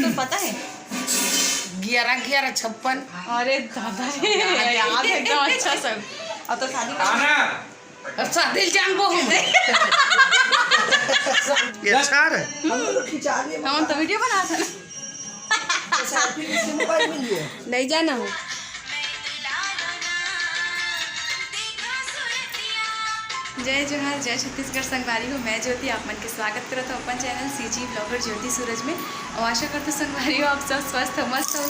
तो पता है 11-11-56। अरे दादा रे याद है एकदम अच्छा सब। अब तो शादी शादी जान बहु ये अच्छा है। हम तो वीडियो बना था नहीं जाना हो। जय जोहार, जय छत्तीसगढ़ संगवारी हो। मैं ज्योति आप मन के स्वागत करता हूँ अपन चैनल सीजी ब्लॉगर ज्योति सूरज में। और आशा करते संगवारी हो आप सब स्वस्थ हो, मस्त हो।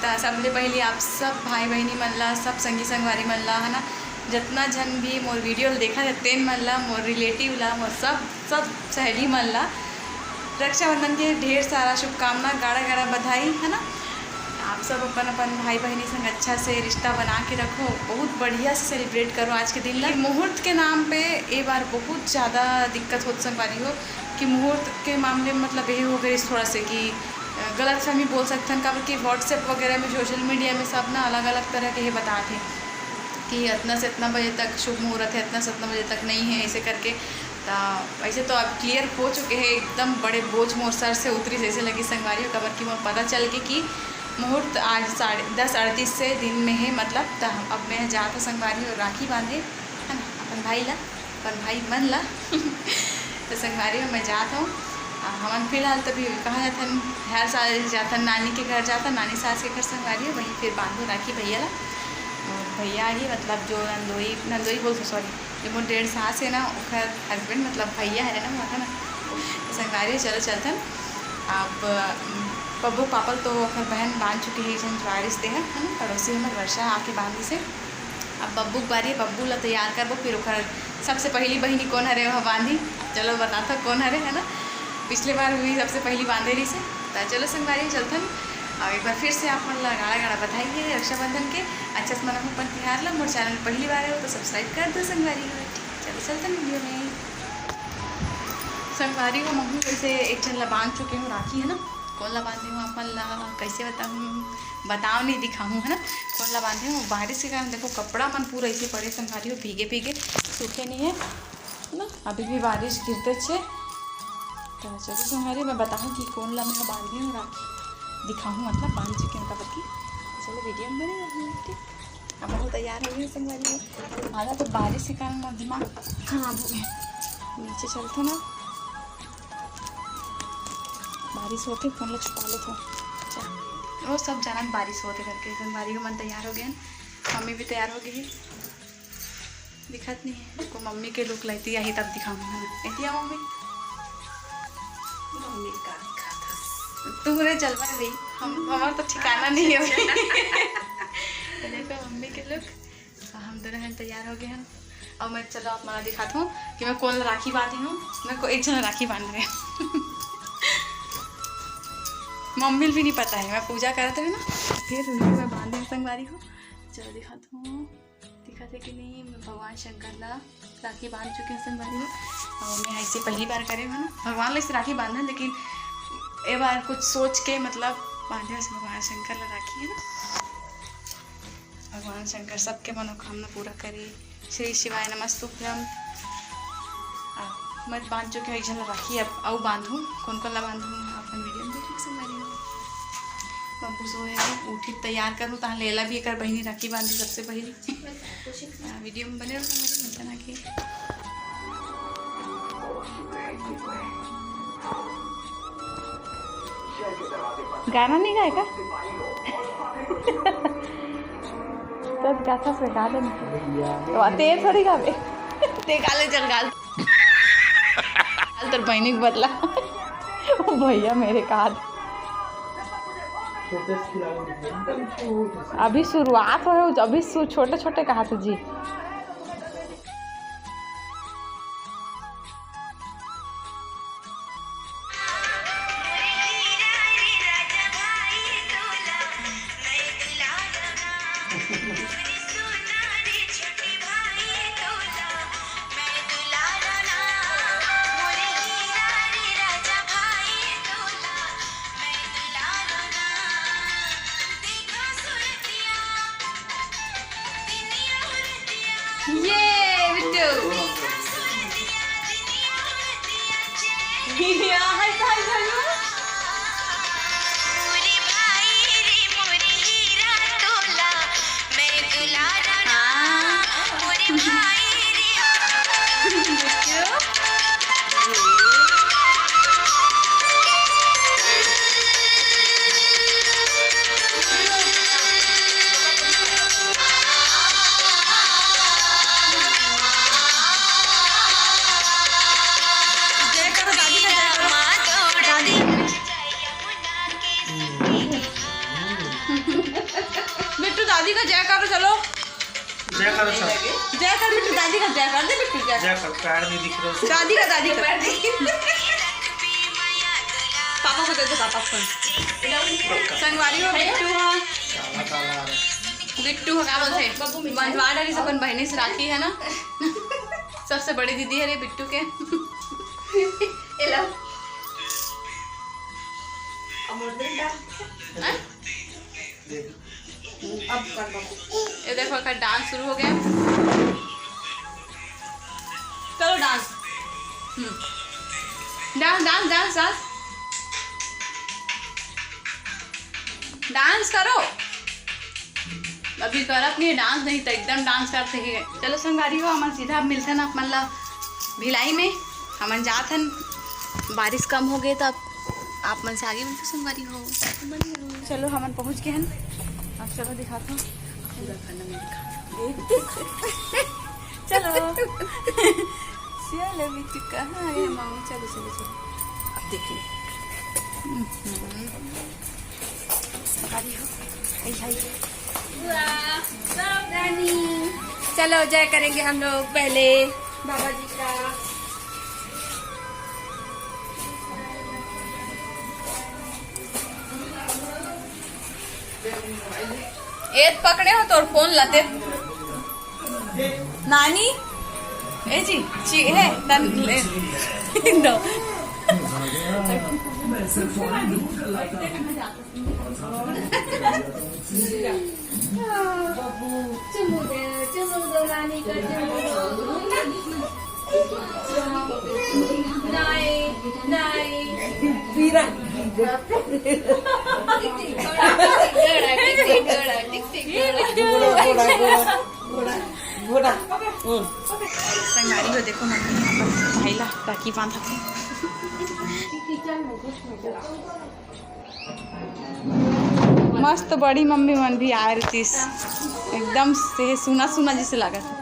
तो सबले पहले आप सब भाई बहनी मन ला, सब संगी संगवारी मन ला है ना, जितना जन भी मोर वीडियो देखा है तेन मन ला, मोर रिलेटिव ला, मोर सब सहेली मन ला रक्षाबंधन के ढेर सारा शुभकामना, गाढ़ा गाढ़ा बधाई है ना। आप सब अपन अपन भाई बहनी संग अच्छा से रिश्ता बना के रखो, बहुत बढ़िया से सेलिब्रेट करो आज के दिन ला। मुहूर्त के नाम पे ये बार बहुत ज़्यादा दिक्कत हो संगवारी हो कि मुहूर्त के मामले में मतलब ये हो गई थोड़ा से कि गलत फहमी बोल सकते हैं। कब कि व्हाट्सएप वगैरह में, सोशल मीडिया में सब ना अलग अलग तरह के ये बताते हैं कि इतना से इतना बजे तक शुभ मुहूर्त है, इतना से इतना बजे तक नहीं है, ऐसे करके। ऐसे तो अब क्लियर हो चुके हैं, एकदम बड़े बोझ मोर सर से उतरी जैसे लगी संगवारी हो। कबर की मोर पता चल गई कि मुहूर्त आज 10:38 से दिन में है। मतलब अब मैं जाता संगवारी और राखी बांधे है ना अपन भाई ला, अपन भाई मन ला तो संगवारी में मैं जाता हूँ। हम फिलहाल तभी कहाँ जाता हर साल जाता नानी के घर, जाता नानी सास के घर संगवारी हो, वहीं फिर बांधो राखी भैया ला। और भैया ही मतलब जो नंदोई बोलते सॉरी, जो मोर 1.5 सास है ना उखर हस्बैंड मतलब भैया है ना वहाँ ना संगवारी चलो चलते। अब बब्बू पापल तो ओखर बहन बांध चुकी है, जन वारिस दे है ना, पड़ोसी हमारे वर्षा आके बांधी से। अब बब्बू की बारी, बब्बू ला तैयार करबो, फिर ओखर सबसे पहली बहनी कौन हरे वह बांधी। चलो बताता कौन हरे है ना, पिछले बार हुई सबसे पहली बांधे रही से। तो चलो संगवारी चलथन और एक बार फिर से आप मन गाड़ा गाड़ा बधाई है रक्षाबंधन के। अच्छा से मन अपन तिहार ला, मोर चैनल पहली बार है तो सब्सक्राइब कर दो संगवारी हो। चलो चलथन वीडियो में। संगवारी को मम्मी वैसे एक जन ला बांध चुके हूँ राखी है ना। कौन ला बांधे हूँ अपन ला कैसे बताऊँ नहीं दिखाऊँ है ना। कौन ला बांधे हूँ, बारिश के कारण देखो कपड़ा मन पूरा ऐसे पड़े संगवारी हो, भीगे भीगे सूखे नहीं है ना, अभी भी बारिश गिरते छे। तो चलो संगवारी मैं बताऊँ कि कौन ला मैं बांधी हूँ राखी, दिखाऊँ मतलब बांध चुके हैं कबर की। चलो वीडियो में बने रहिए, ठीक। अब बहुत तैयार हो गई संगवारी हो। आधा तो बारिश के कारण मेरा दिमाग खराब हो गया। नीचे चलते ना, बारिश होते फोन लग छुपा लो तो चल वो सब जाना बारिश होते करके। संगवारी को मन तैयार हो गया, मम्मी भी तैयार हो गई, दिखत नहीं है को मम्मी के लुक लेती आई तब दिखाऊंगा एतिया मम्मी का दिखा था तुम्हारे जलवा रही हमारा तो ठिकाना नहीं हो तो देखो मम्मी के लुक। हम दोनों हैं तैयार हो गए हैं। और मैं चलो आप मला दिखाता हूँ कि मैं कौन राखी बांधी हूँ। मैं को एक जन राखी बांध रहे हैं मम्मी भी नहीं पता है, मैं पूजा करते हैं ना फिर मैं बांधे संगवारी हो। चलो दिखाता हूँ, दिखाते कि नहीं। मैं भगवान शंकर ला राखी बांध चुके हैं संगवारी हो। और मैं ऐसे पहली बार करे है ना भगवान ला इसे राखी बांधा, लेकिन एक बार कुछ सोच के मतलब बांधे उस भगवान शंकर ला राखी है ना। भगवान शंकर सबके मनोकामना पूरा करे। श्री शिवाय नमस्तुभ्यम। मैं बांध चुके हैं एक जन राखी, अब आओ बांधूँ कौन कौन ला बांधूँ अपन वीडियो में देख संगवारी हो। बब्बू सोए उठी तैयार करूँ तहाँ लेला भी एक बहनी राखी बांधी सबसे पहली। वीडियो में बने रहो संगवारी ना कि गाना नहीं गाएगा तब गाथा से गा दे तो तेज थोड़ी गावे ते गाले चल गाल तो बहनी को बदला भैया मेरे का अभी शुरुआत हो, अभी छोटे छोटे कहा थे जी। जय करो सब। जय कर बिट्टू, दादी का जय कर दे बिट्टू, जय जय करो, पैर नहीं दिख रहे उसके। दादी का पापा को दे दो, पापा फोन। संगवारी हो बिट्टू, हाँ काला काला आ रहा है। बिट्टू हो, क्या बोलते हैं, बंधवा डाली से अपन बहनी से राखी है ना। सबसे बड़ी दीदी है रे बिट्टू के। ये देखो का डांस शुरू हो गया। करो dance, dance dance dance dance dance करो। अभी करत नहीं डांस, नहीं तो एकदम डांस करते ही। चलो संगवारी हो, हम सीधा मिलते ना मतलब भिलाई में। हमन जात हन, बारिश कम हो गए तब आप मन से आगे मिलते संगवारी हो। चलो हमन पहुंच गए हन, अब चलो दिखाता हूँ पूरा खाना में दिखा। चलो चलो बिट्टू कहाँ है मामू, चलो चलो चलो अब देखिए। चलो जय करेंगे हम लोग पहले बाबा जी का। एक पकड़े हो तो फोन लाते नानी ए जी है तन ले दो। चुमू दो नानी का नाई नाई वीरा संगारी हो देखो मम्मी यहाँ पर भाईला राखी बांधा थी। मस्त बड़ी मम्मी मन भी आ रही थी, एकदम से सुना सुना जैसे लगा था।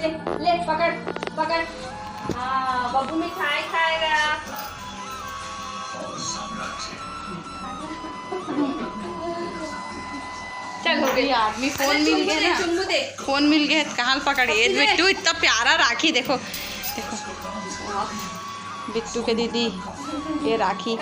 ले ले पकड़ पकड़। हाँ बब्बू मिठाई खाएगा। चल हो गई आदमी, फोन मिल गया ना, चुम्बू दे। फोन मिल गया कहाँ पकड़िए। बिट्टू इतना प्यारा राखी देखो देखो, बिट्टू के दीदी ये राखी।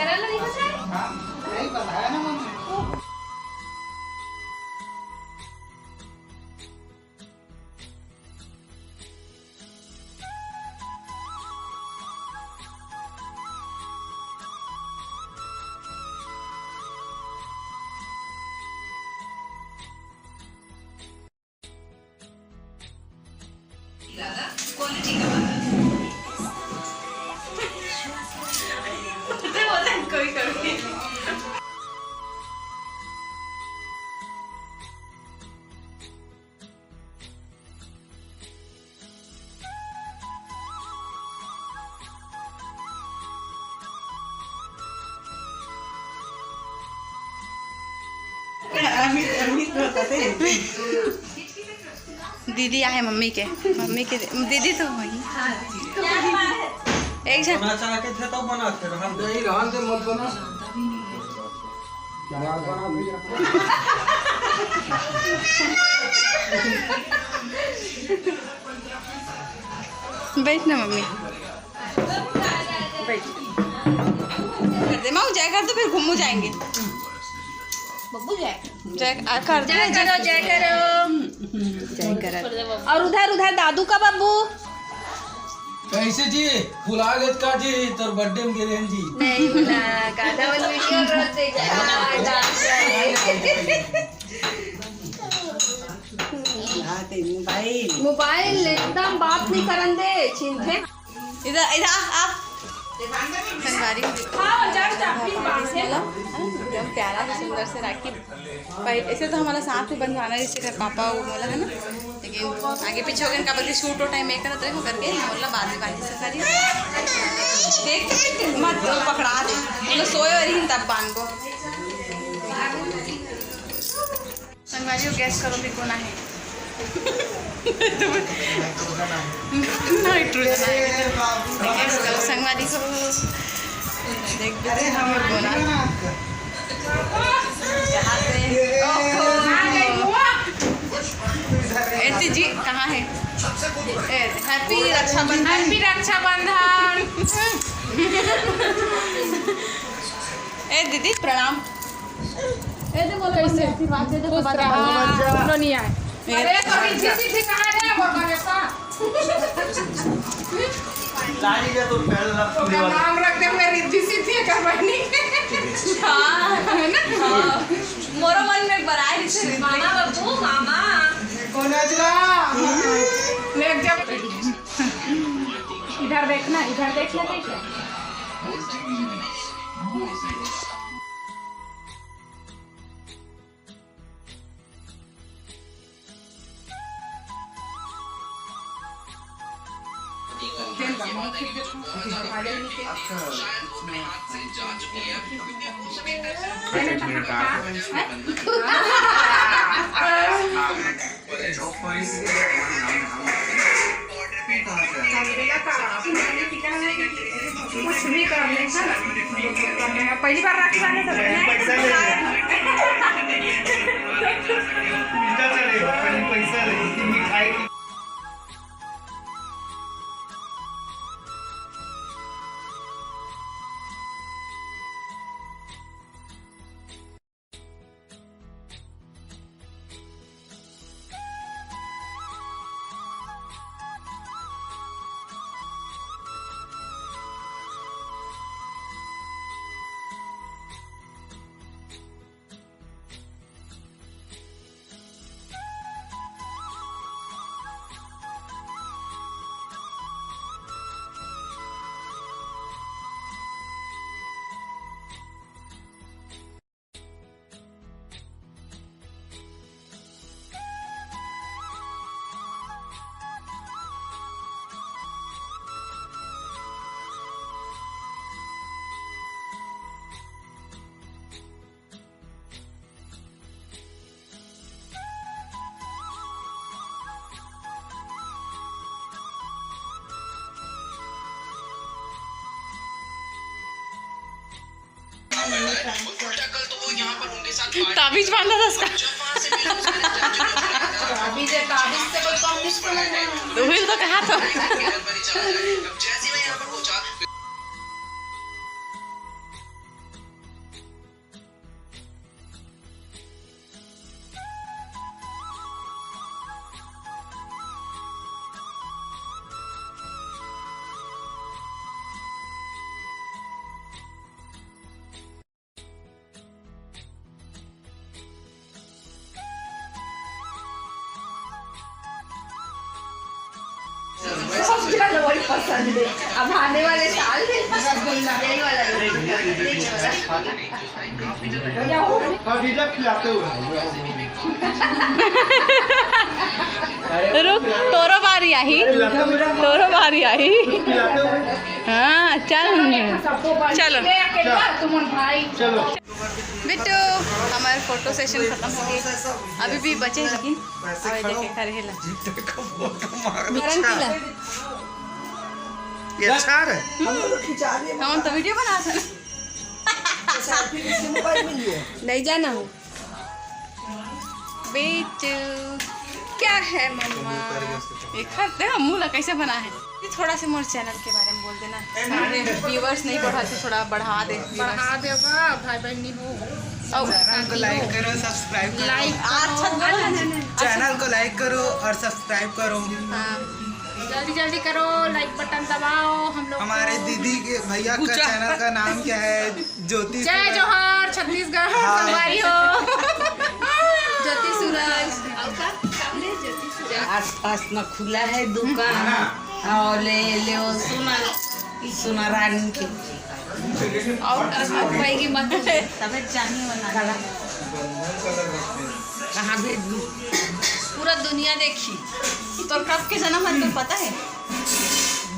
कोई करोगे दीदी आए मम्मी के दीदी तो वही एक जन चाह के थे तो बना थे हम नहीं रहन दे मत बना बैठ ना मम्मी, बैठ कर दे माऊ, जय कर दो फिर घूमू जाएंगे। बब्बू जय जय कर दे, जय करो जय करो जय कर। और उधर उधर दादू का बब्बू कैसे जी भुला गए का जी तोर बर्थडे में गिरे जी नहीं भुला गाना वाली वीडियो रोते मोबाइल एकदम बात नहीं करन दे छिन थे। इधर इधर आप संगवारी को एकदम प्यारा से सुंदर से राखी पहले ऐसे तो हमारा साथ में बंधवाना जैसे घर पापा वो बोला है ना, लेकिन आगे पीछे हो गए का बल्कि शूट और टाइम मेकर तो करके बोला बाद में बाजी से करी देख मत पकड़ा दे तो सोए और ही तब बांध को संगवारी को गैस करो भी कोना है नाइट्रोजन गैस करो संगवारी को देख अरे हम बोला ऐसी जी कहाँ है? हैप्पी रक्षाबंधन। हैप्पी रक्षाबंधन। ए दीदी प्रणाम। ए दे बोलो इससे आशीर्वाद दे दे तो बात नहीं आए। अरे तो रिद्धि सिद्धि कहाँ है वो मेरे पास? लाड़ी का तो पहले नाम रखते हुए रिद्धि सिद्धि करवानी। हाँ है ना? हाँ। मोरो मन में बराई से मामा बाबू मामा कौन आजला ले जब इधर देखना देखना कुछ भी कर ले पहली बार राखी बांधे पैसा मिठाई ताबीज बांधा था उसका ताबीज से कोई कम नहीं तो हिल तो कहा था वही पसंद है। अब आने वाले साल रसगुल्ला यही वाला रुक तोरो बारी आई हाँ चल चलो चलो बिट्टू हमारे फोटो सेशन खत्म हो गई अभी भी बचे लेकिन देखे खरे ये अच्छा है हम तो वीडियो बना था नहीं जाना हूँ बिट्टू क्या है मम्मा ये खत देखा मुँह कैसे बना है ये थोड़ा से मोर चैनल के बारे में बोल देना सारे व्यूवर्स नहीं बढ़ाते थोड़ा बढ़ा दे भाई बहनी हो चैनल को लाइक करो सब्सक्राइब करो चैनल को लाइक करो और सब्सक्राइब करो जल्दी जल्दी करो लाइक बटन दबाओ हम लोग हमारे दीदी के भैया का चैनल का नाम क्या है ज्योति जय जोहर छत्तीसगढ़ संगवारी हो ज्योति सूरज आसपास में खुला है दुकान और ले सुना सुना रानी की और पाएगी मत तबियत जानी वाला कहाँ भेज दूँ? पूरा दुनिया देखी। तो कब के जन्म है तो पता है?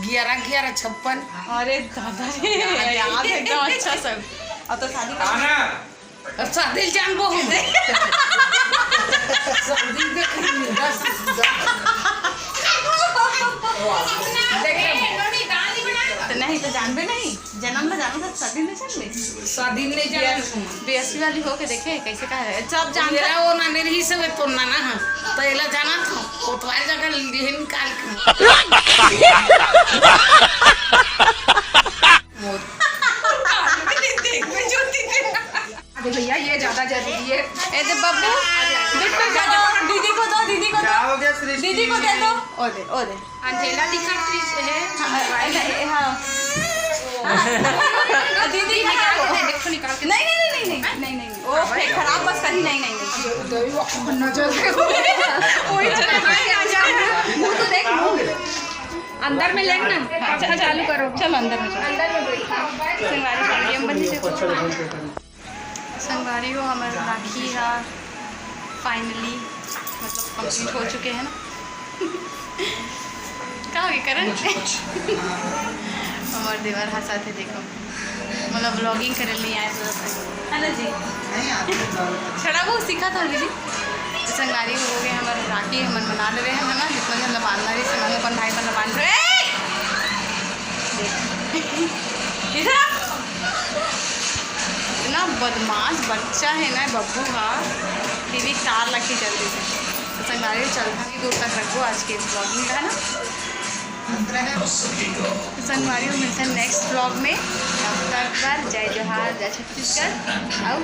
11/11/56। अरे दादा रे याद है एकदम अच्छा सब। और तो शादी और शादी जान वो हूँ शादी तो नहीं तो जानबे नहीं, जन्म में जानो तो शादी नहीं जानबे। शादी नहीं जान बेअसली वाली होके देखे कैसे कहा है सब जान मेरा वो ना नहीं सब तो ना ना है तो एला जाना था वो तो हर जगह लिए निकाल अरे भैया ये ज्यादा जरूरी है। ए दे बब्बू दीदी को दो, दीदी को क्या दो, हो गया सृष्टि? दीदी को दे दो। ओ दे अंधेला दिखाती है हाँ दीदी निकाल को के दे, देखो निकाल के नहीं नहीं नहीं नहीं नहीं नहीं नहीं ओ फिर खराब बस कहीं नहीं नहीं नहीं नजर वही मुंह तो देख मुंह अंदर में लेना। अच्छा चालू करो, चलो अंदर में संगवारी संगी हम बंदी देखो संगवारी हो हमारे राखी है फाइनली मतलब कंप्लीट हो चुके हैं ना। कहाँ गए करण हमारे दीवार हंसा थे देखो मतलब ब्लॉगिंग करे नहीं आए तो है जी छड़ा वो सीखा था दीदी। संगवारी हो गए हमारे राखी हम मना ले रहे हैं ना जितना जन बांधना रही से अपन भाई बन बांध रहे इतना बदमाश बच्चा है ना बब्बू का टीवी तार लग के जल्दी से। तो संगवारी चलता ही दूर तक रखो आज के ब्लॉगिंग का है ना। संगवारी को मिलते हैं नेक्स्ट ब्लॉग में। तब तक पर जय जोहार जय छत्तीसगढ़ और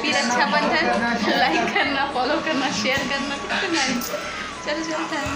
फिर अच्छा बंधन लाइक करना फॉलो करना शेयर करना चलो चलता है।